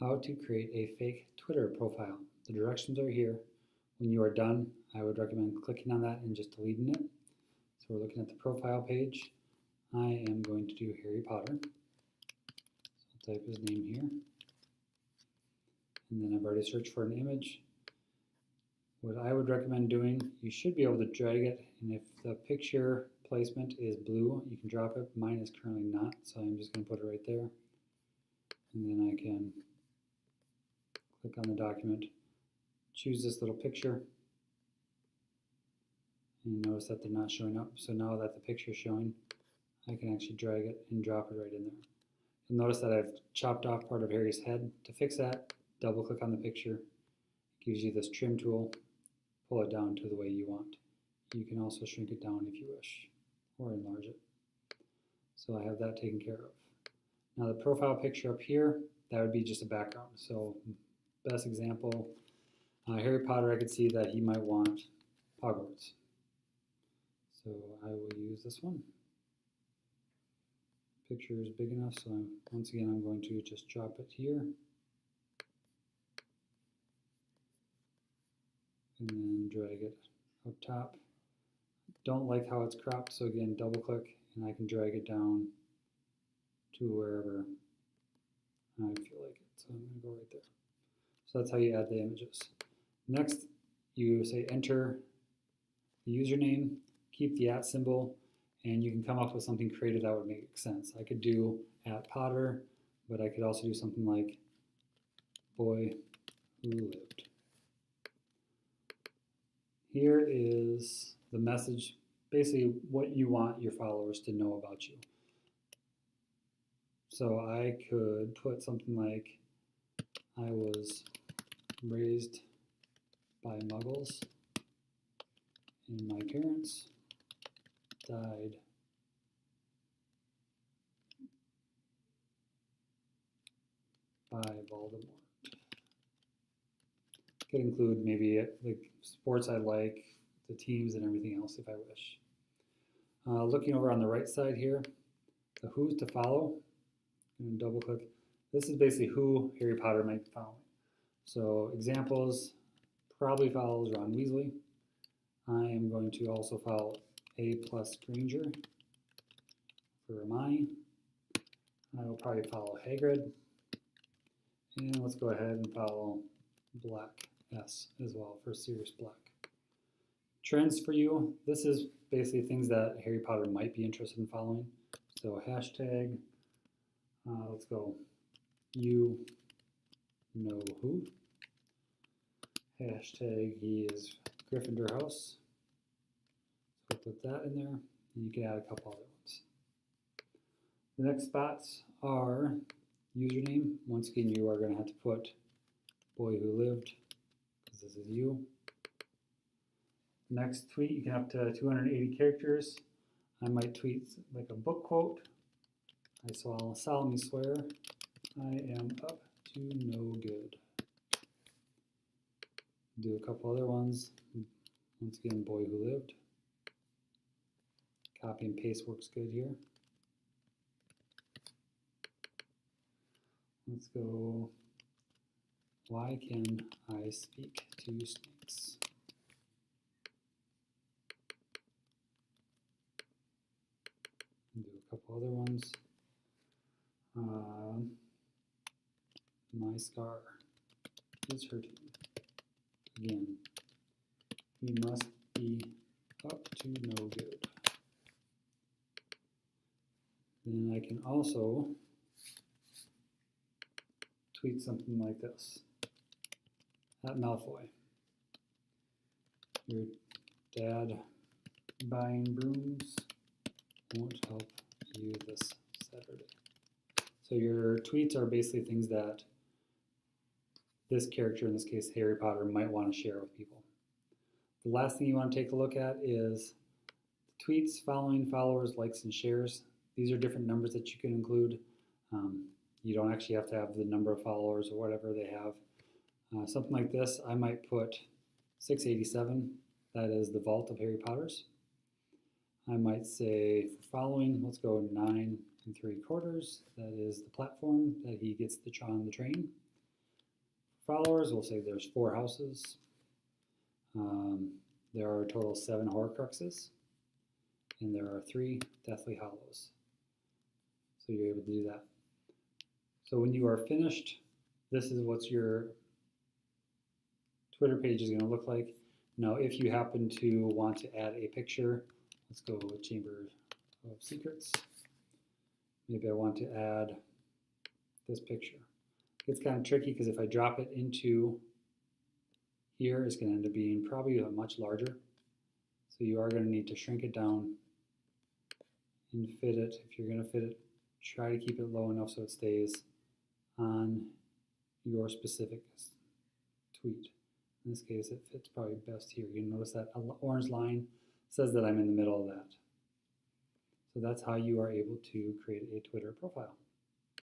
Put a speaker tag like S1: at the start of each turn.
S1: How to create a fake Twitter profile. The directions are here. When you are done, I would recommend clicking on that and just deleting it. So we're looking at the profile page. I am going to do Harry Potter. So I'll type his name here. And then I've already searched for an image. What I would recommend doing, you should be able to drag it, and if the picture placement is blue, you can drop it. Mine is currently not, so I'm just going to put it right there. And then I can click on the document, choose this little picture, and notice that they're not showing up. So now that the picture is showing, I can actually drag it and drop it right in there. You'll notice that I've chopped off part of Harry's head. To fix that, double click on the picture. It gives you this trim tool. Pull it down to the way you want. You can also shrink it down if you wish, or enlarge it. So I have that taken care of. Now the profile picture up here, that would be just a background. So best example, Harry Potter, I could see that he might want Hogwarts. So I will use this one. Picture is big enough, so once again I'm going to just drop it here. And then drag it up top. Don't like how it's cropped, so again double click and I can drag it down to wherever I feel like it. So I'm going to go right there. So that's how you add the images. Next, you say enter the username, keep the @ symbol, and you can come up with something creative that would make sense. I could do @Potter, but I could also do something like boy who lived. Here is the message, basically what you want your followers to know about you. So I could put something like, I was raised by muggles and my parents died by Voldemort. Could include maybe the sports I like, the teams, and everything else if I wish. Looking over on the right side here, the who's to follow, and double click. This is basically who Harry Potter might be following. So examples, probably follows Ron Weasley. I am going to also follow A+ Granger for Hermione. I will probably follow Hagrid. And let's go ahead and follow Black S as well for Sirius Black. Trends for you, this is basically things that Harry Potter might be interested in following. So hashtag, let's go, you know who. Hashtag he is Gryffindor House. So put that in there, and you can add a couple other ones. The next spots are username. Once again, you are going to have to put boy who lived, because this is you. Next tweet, you can have up to 280 characters. I might tweet like a book quote. I solemnly swear I am up to no good. Do a couple other ones. Once again, boy who lived. Copy and paste works good here. Let's go, why can I speak to snakes? And do a couple other ones. My scar is hurting. Again, he must be up to no good. Then I can also tweet something like this. @Malfoy. Your dad buying brooms won't help you this Saturday. So your tweets are basically things that this character, in this case Harry Potter, might want to share with people. The last thing you want to take a look at is tweets, following, followers, likes, and shares. These are different numbers that you can include. You don't actually have to have the number of followers or whatever they have. Something like this, I might put 687. That is the vault of Harry Potter's. I might say for following, let's go 9 3/4. That is the platform that he gets on the train. followers, we'll say there's 4 houses. There are a total of 7 Horcruxes, and there are 3 Deathly Hallows. So you're able to do that. So when you are finished, this is what your Twitter page is going to look like. Now, if you happen to want to add a picture, let's go with Chamber of Secrets. Maybe I want to add this picture. It's kind of tricky because if I drop it into here, it's going to end up being probably much larger. So you are going to need to shrink it down and fit it. If you're going to fit it, try to keep it low enough so it stays on your specific tweet. In this case, it fits probably best here. You notice that orange line says that I'm in the middle of that. So that's how you are able to create a Twitter profile.